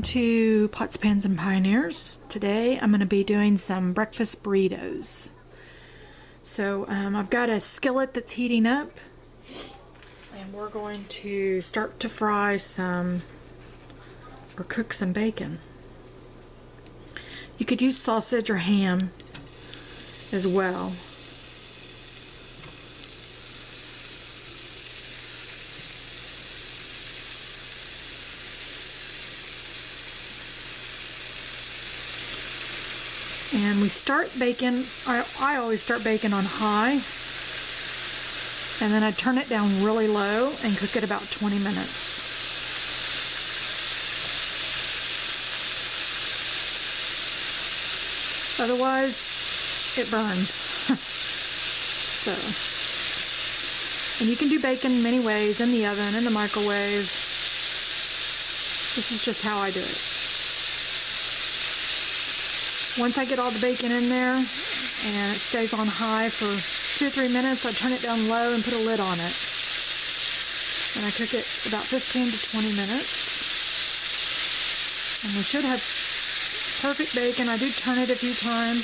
to Pots, Pans, and Pioneers. Today I'm going to be doing some breakfast burritos. So I've got a skillet that's heating up, and we're going to start to fry some or cook some bacon. You could use sausage or ham as well. And we start baking, I always start baking on high, and then I turn it down really low and cook it about 20 minutes. Otherwise, it burns. So, and you can do bacon many ways, in the oven, in the microwave. This is just how I do it. Once I get all the bacon in there and it stays on high for 2 or 3 minutes, I turn it down low and put a lid on it. And I cook it about 15 to 20 minutes. And we should have perfect bacon. I do turn it a few times.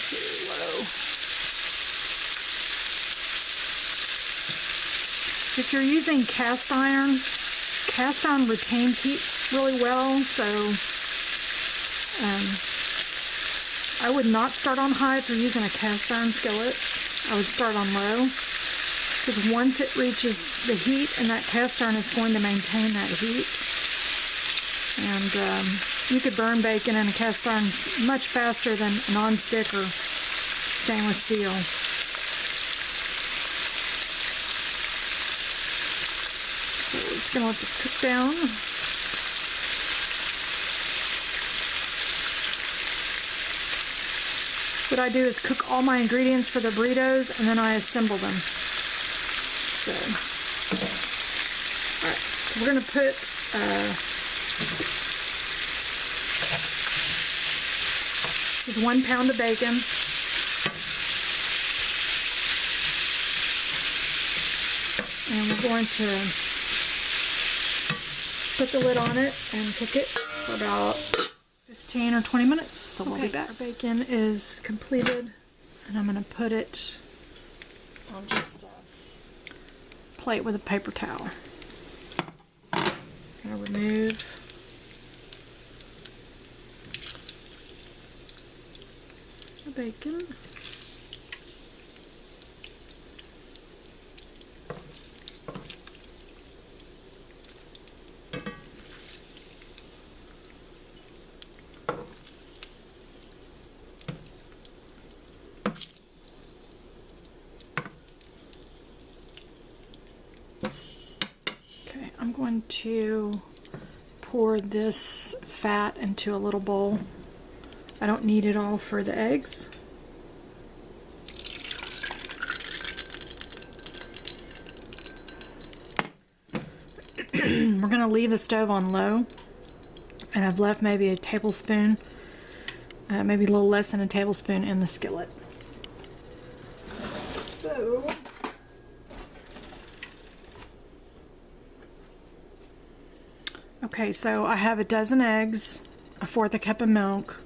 Too low. If you're using cast iron retains heat really well, so I would not start on high if you're using a cast iron skillet. I would start on low, because once it reaches the heat in that cast iron, it's going to maintain that heat. And you could burn bacon in a cast iron much faster than a non-stick or stainless steel. So we're just going to let this cook down. What I do is cook all my ingredients for the burritos, and then I assemble them. So, alright, so we're going to put this is 1 pound of bacon. And we're going to put the lid on it and cook it for about 15 or 20 minutes. So we'll be back. Our bacon is completed, and I'm going to put it on just a plate with a paper towel. I'm going to remove the bacon. I'm going to pour this fat into a little bowl. I don't need it all for the eggs. We're going to leave the stove on low, and I've left maybe a tablespoon, maybe a little less than a tablespoon in the skillet. So okay, so I have a dozen eggs, 1/4 cup of milk,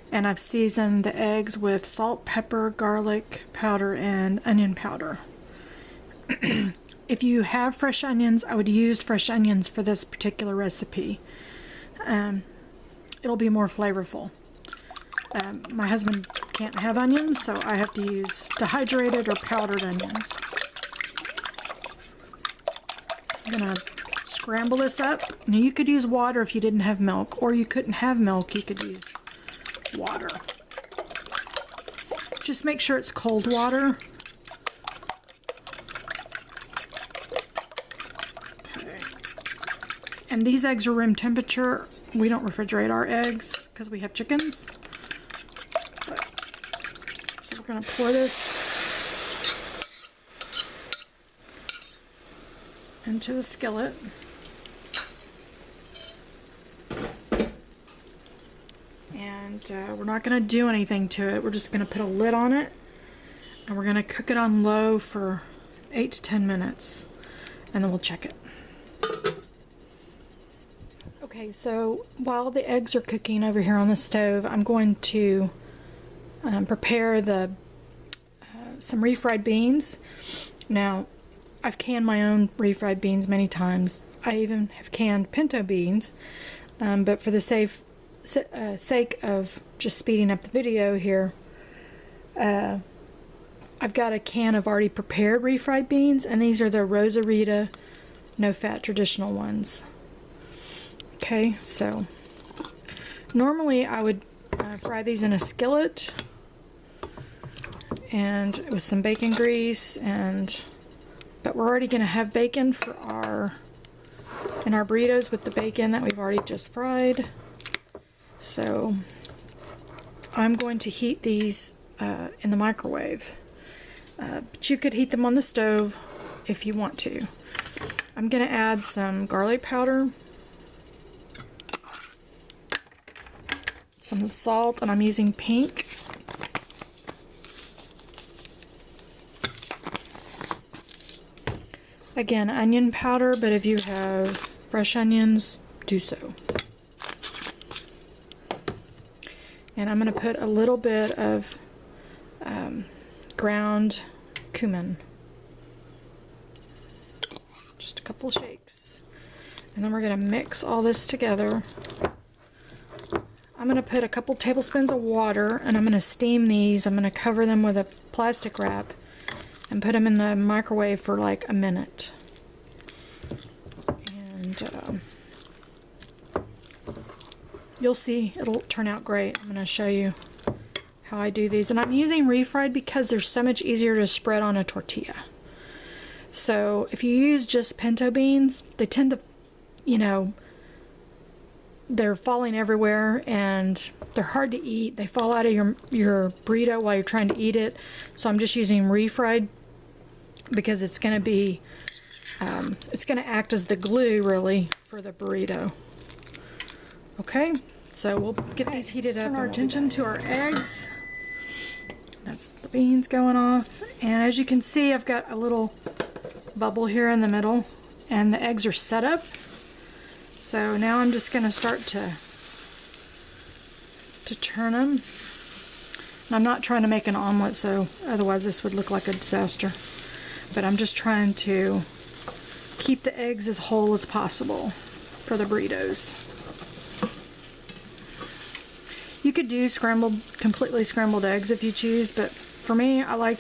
and I've seasoned the eggs with salt, pepper, garlic powder, and onion powder. If you have fresh onions, I would use fresh onions for this particular recipe. It'll be more flavorful. My husband can't have onions, so I have to use dehydrated or powdered onions. I'm gonna scramble this up. Now you could use water if you didn't have milk, or you couldn't have milk, you could use water. Just make sure it's cold water. Okay. And these eggs are room temperature. We don't refrigerate our eggs because we have chickens. So we're going to pour this into the skillet. And we're not going to do anything to it. We're just going to put a lid on it. And we're gonna cook it on low for 8 to 10 minutes, and then we'll check it. Okay, so while the eggs are cooking over here on the stove, I'm going to prepare some refried beans. Now, I've canned my own refried beans many times. I even have canned pinto beans, but for the sake of just speeding up the video here, I've got a can of already prepared refried beans, and these are the Rosarita no-fat traditional ones. Okay, so normally I would fry these in a skillet and with some bacon grease, but we're already going to have bacon in our burritos with the bacon that we've already just fried. So I'm going to heat these in the microwave, but you could heat them on the stove if you want to. I'm going to add some garlic powder, some salt, and I'm using pink. Again, onion powder, but if you have fresh onions, do so. And I'm going to put a little bit of ground cumin. Just a couple shakes. And then we're going to mix all this together. I'm going to put a couple tablespoons of water, and I'm going to steam these. I'm going to cover them with a plastic wrap and put them in the microwave for like a minute. And you'll see it'll turn out great. I'm going to show you how I do these. And I'm using refried because they're so much easier to spread on a tortilla. So if you use just pinto beans, they tend to, you know, they're falling everywhere and they're hard to eat. They fall out of your burrito while you're trying to eat it. So I'm just using refried because it's going to be, it's going to act as the glue really for the burrito. Okay, so we'll get these heated up. Turn our attention to our eggs. That's the beans going off. And as you can see, I've got a little bubble here in the middle and the eggs are set up. So now I'm just going to start to turn them. And I'm not trying to make an omelet, so otherwise this would look like a disaster. But I'm just trying to keep the eggs as whole as possible for the burritos. You could do completely scrambled eggs if you choose, but for me, I like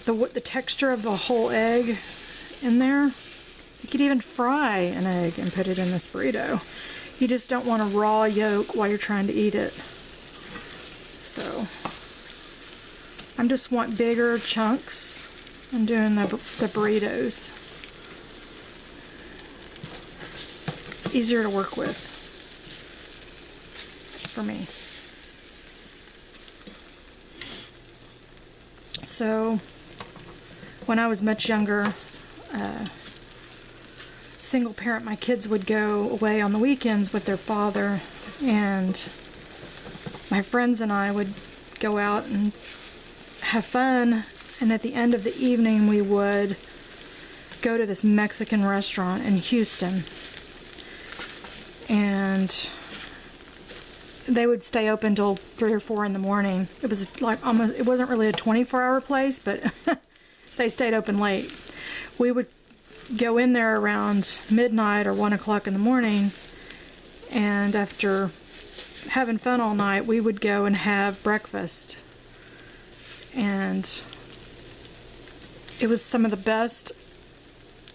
the texture of the whole egg in there. You could even fry an egg and put it in this burrito. You just don't want a raw yolk while you're trying to eat it. So I just want bigger chunks. I'm doing the burritos. It's easier to work with for me. So when I was much younger, single parent, my kids would go away on the weekends with their father, and my friends and I would go out and have fun, and at the end of the evening we would go to this Mexican restaurant in Houston, and they would stay open till 3 or 4 in the morning. It was like almost, it wasn't really a 24-hour place, but they stayed open late. We would go in there around midnight or 1 o'clock in the morning, and after having fun all night, we would go and have breakfast. And it was some of the best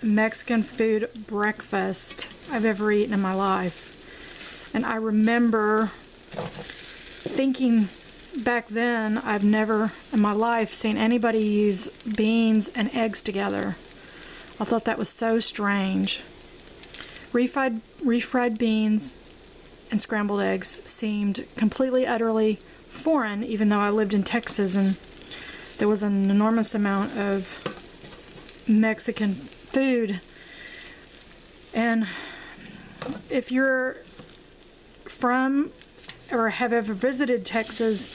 Mexican food breakfast I've ever eaten in my life. And I remember thinking back then, I've never in my life seen anybody use beans and eggs together. I thought that was so strange. Refried beans and scrambled eggs seemed completely, utterly foreign, even though I lived in Texas and there was an enormous amount of Mexican food. And if you're from or have ever visited Texas,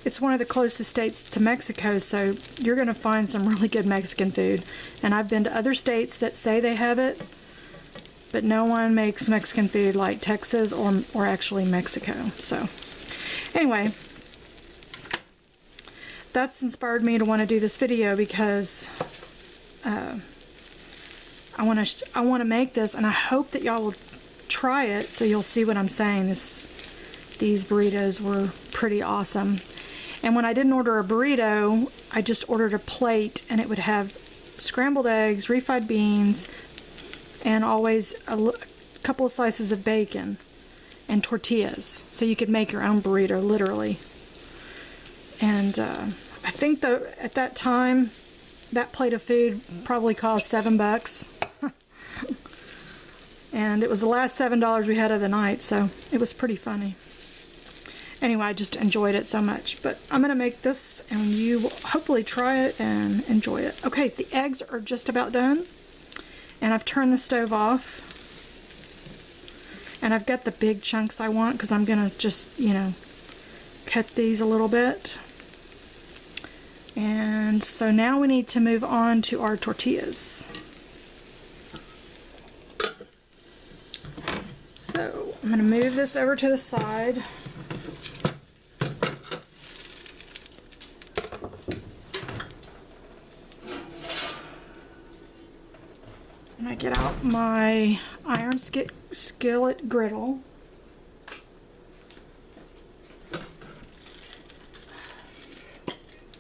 it's one of the closest states to Mexico, so you're going to find some really good Mexican food. And I've been to other states that say they have it, but no one makes Mexican food like Texas or actually Mexico. So anyway, that's inspired me to want to do this video because I want to make this, and I hope that y'all will try it so you'll see what I'm saying. These burritos were pretty awesome. And when I didn't order a burrito, I just ordered a plate, and it would have scrambled eggs, refried beans, and always a couple of slices of bacon and tortillas. So you could make your own burrito, literally. And I think that at that time, that plate of food probably cost $7. And it was the last $7 we had of the night, so it was pretty funny. Anyway, I just enjoyed it so much. But I'm going to make this, and you will hopefully try it and enjoy it. Okay, the eggs are just about done. And I've turned the stove off. And I've got the big chunks I want, because I'm going to just, you know, cut these a little bit. And so now we need to move on to our tortillas. So I'm going to move this over to the side. And I get out my iron skillet griddle.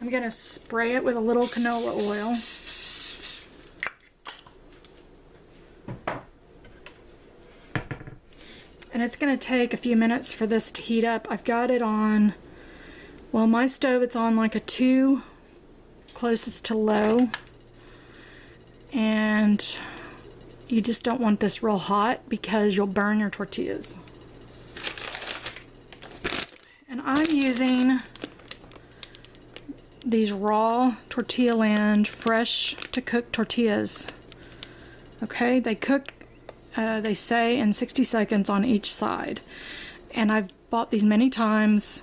I'm going to spray it with a little canola oil. And it's going to take a few minutes for this to heat up. I've got it on, well, my stove, it's on like a 2, closest to low. And you just don't want this real hot because you'll burn your tortillas. And I'm using these raw Tortilla Land fresh to cook tortillas. Okay, they cook, they say, in 60 seconds on each side. And I've bought these many times.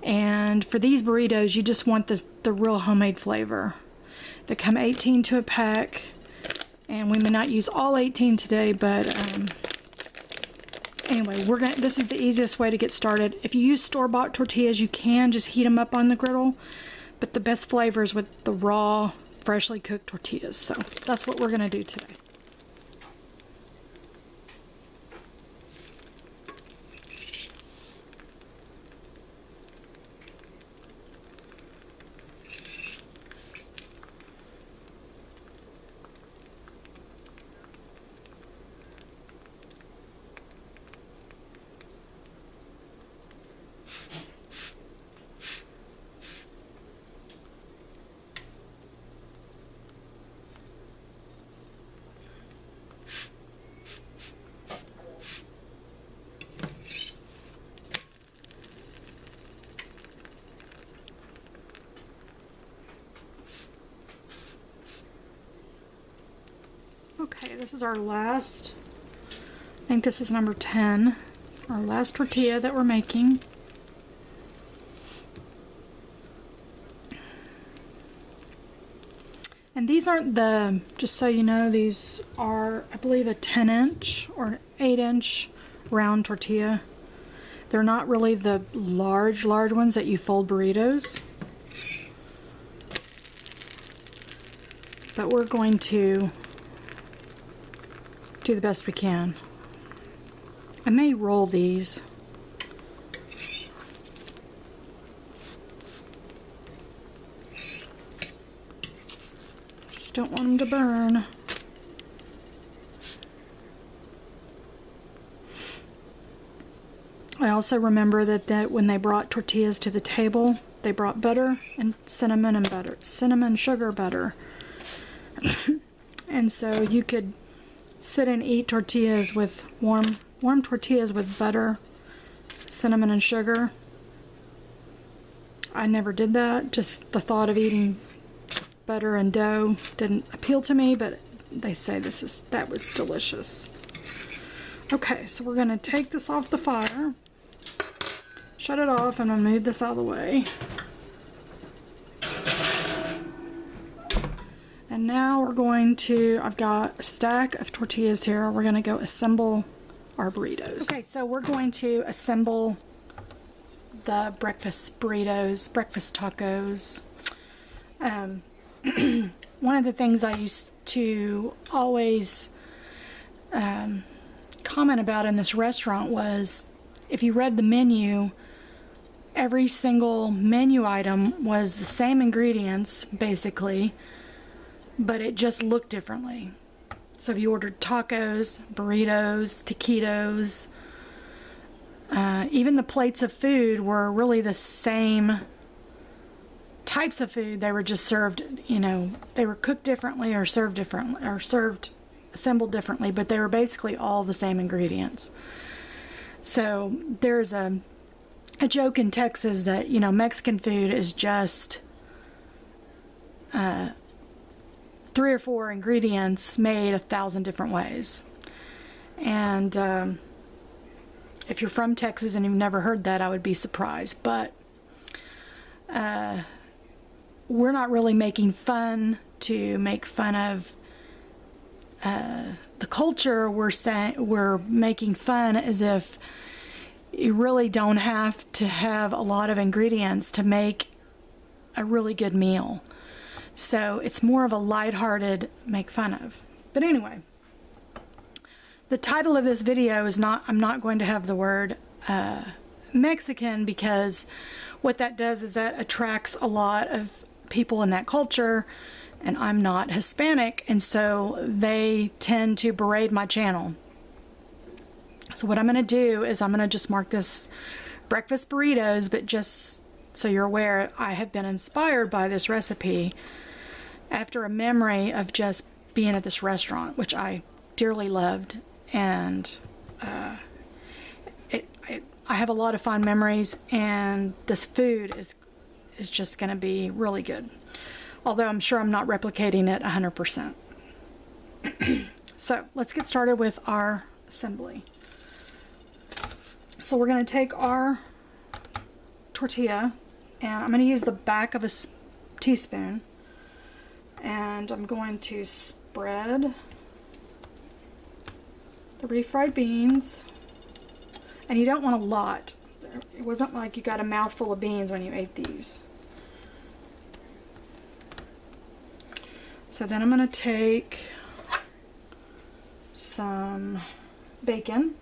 And for these burritos, you just want the real homemade flavor. They come 18 to a pack. And we may not use all 18 today, but anyway, this is the easiest way to get started. If you use store-bought tortillas, you can just heat them up on the griddle, but the best flavor is with the raw, freshly cooked tortillas. So that's what we're going to do today. Okay, this is our last, I think this is number 10, our last tortilla that we're making. And these aren't just so you know, these are, I believe, a 10-inch or an 8-inch round tortilla. They're not really the large ones that you fold burritos. But we're going to do the best we can. I may roll these. Just don't want them to burn. I also remember that when they brought tortillas to the table, they brought butter and cinnamon sugar butter. And so you could sit and eat tortillas with warm tortillas with butter, cinnamon, and sugar. I never did that. Just the thought of eating butter and dough didn't appeal to me, but they say that was delicious. Okay, so we're gonna take this off the fire, shut it off, and I'm gonna move this out of the way. And now we're going to, I've got a stack of tortillas here. We're going to go assemble our burritos. Okay, so we're going to assemble the breakfast burritos, breakfast tacos. One of the things I used to always comment about in this restaurant was, if you read the menu, every single menu item was the same ingredients, basically, but it just looked differently. So if you ordered tacos, burritos, taquitos, even the plates of food were really the same types of food. They were just served, you know, they were cooked differently or served differently, or assembled differently, but they were basically all the same ingredients. So there's a joke in Texas that, you know, Mexican food is just 3 or 4 ingredients made 1,000 different ways. And if you're from Texas and you've never heard that, I would be surprised. But we're not really making fun to make fun of the culture. We're making fun as if you really don't have to have a lot of ingredients to make a really good meal. So it's more of a lighthearted make fun of. But anyway, the title of this video is not, I'm not going to have the word Mexican, because what that does is that attracts a lot of people in that culture, and I'm not Hispanic, and so they tend to berate my channel. So what I'm going to do is I'm going to just mark this breakfast burritos, but just so you're aware, I have been inspired by this recipe after a memory of just being at this restaurant, which I dearly loved, and I have a lot of fond memories, and this food is just going to be really good. Although I'm sure I'm not replicating it 100%. So let's get started with our assembly. So we're going to take our tortilla, and I'm going to use the back of a teaspoon, and I'm going to spread the refried beans. And you don't want a lot. It wasn't like you got a mouthful of beans when you ate these. So then I'm going to take some bacon,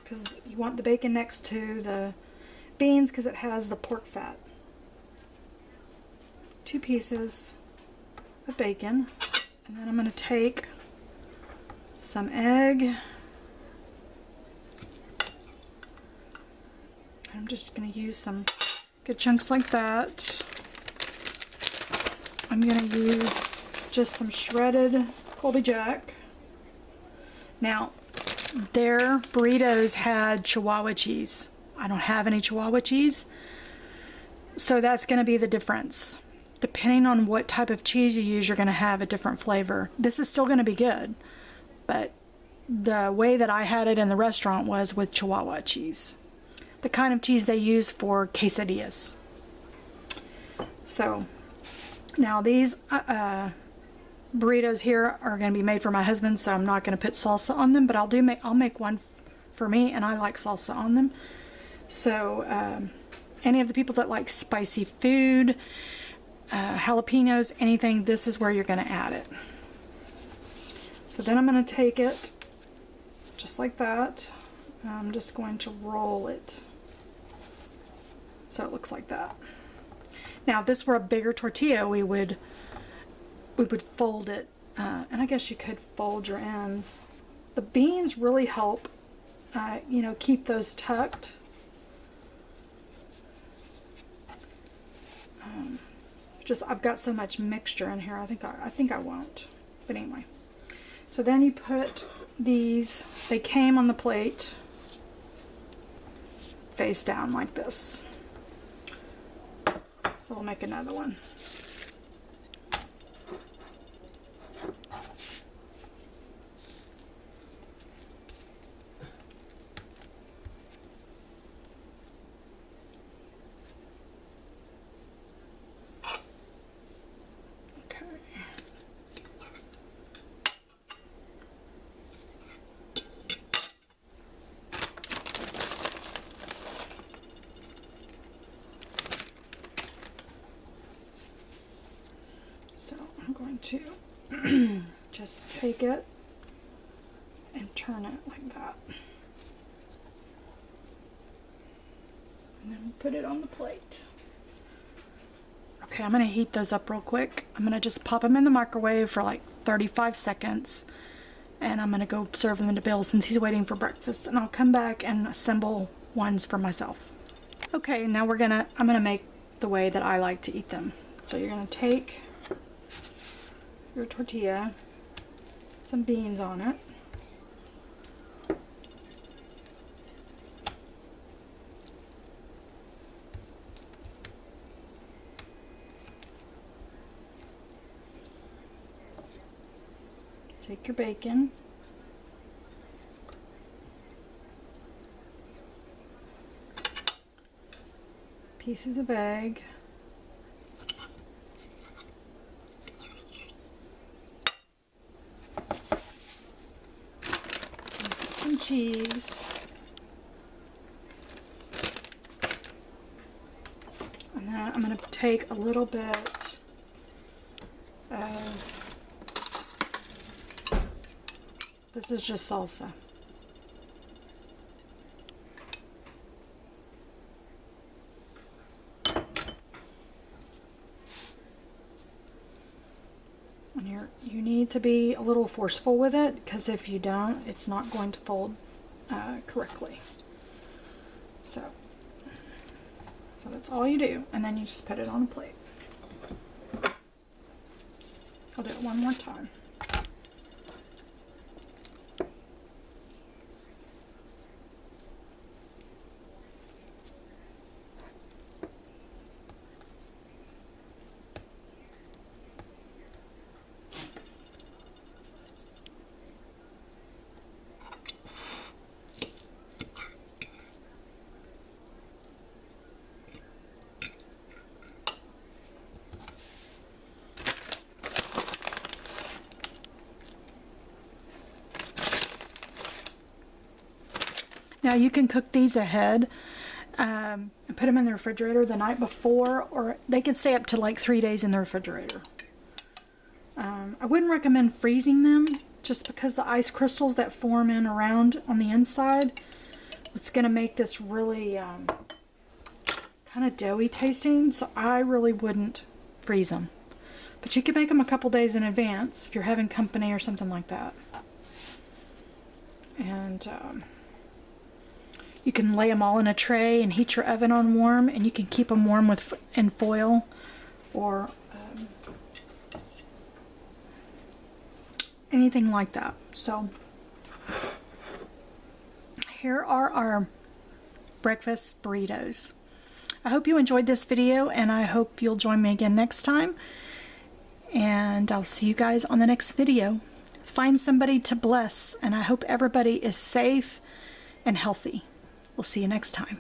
because you want the bacon next to the beans because it has the pork fat. 2 pieces of bacon. And then I'm going to take some egg. I'm just going to use some good chunks like that. I'm going to use just some shredded Colby Jack. Now, their burritos had Chihuahua cheese. I don't have any Chihuahua cheese, so that's going to be the difference. Depending on what type of cheese you use, you're going to have a different flavor. This is still going to be good, but the way that I had it in the restaurant was with Chihuahua cheese. The kind of cheese they use for quesadillas. So, now these burritos here are going to be made for my husband, so I'm not going to put salsa on them, but I'll make one for me, and I like salsa on them. So any of the people that like spicy food, jalapenos, anything, this is where you're going to add it. So then I'm going to take it just like that. I'm just going to roll it so it looks like that. Now if this were a bigger tortilla, we would fold it, and I guess you could fold your ends. The beans really help, you know, keep those tucked. Just I've got so much mixture in here. I think I won't. But anyway, so then you put these. They came on the plate face down like this. So we'll make another one. to just take it and turn it like that. And then we'll put it on the plate. Okay, I'm going to heat those up real quick. I'm going to just pop them in the microwave for like 35 seconds. And I'm going to go serve them to Bill since he's waiting for breakfast. And I'll come back and assemble ones for myself. Okay, now I'm going to make the way that I like to eat them. So you're going to take your tortilla, some beans on it. Take your bacon. Pieces of egg. Some cheese. And then I'm going to take a little bit of, this is just salsa. And you need to be a little forceful with it, because if you don't, it's not going to fold correctly. So that's all you do, and then you just put it on a plate. I'll do it one more time. Now you can cook these ahead and put them in the refrigerator the night before, or they can stay up to like 3 days in the refrigerator. I wouldn't recommend freezing them, just because the ice crystals that form in around on the inside, it's going to make this really kind of doughy tasting, so I really wouldn't freeze them. But you can make them a couple days in advance if you're having company or something like that. And you can lay them all in a tray and heat your oven on warm, and you can keep them warm in foil or anything like that. So here are our breakfast burritos. I hope you enjoyed this video, and I hope you'll join me again next time. And I'll see you guys on the next video. Find somebody to bless, and I hope everybody is safe and healthy. We'll see you next time.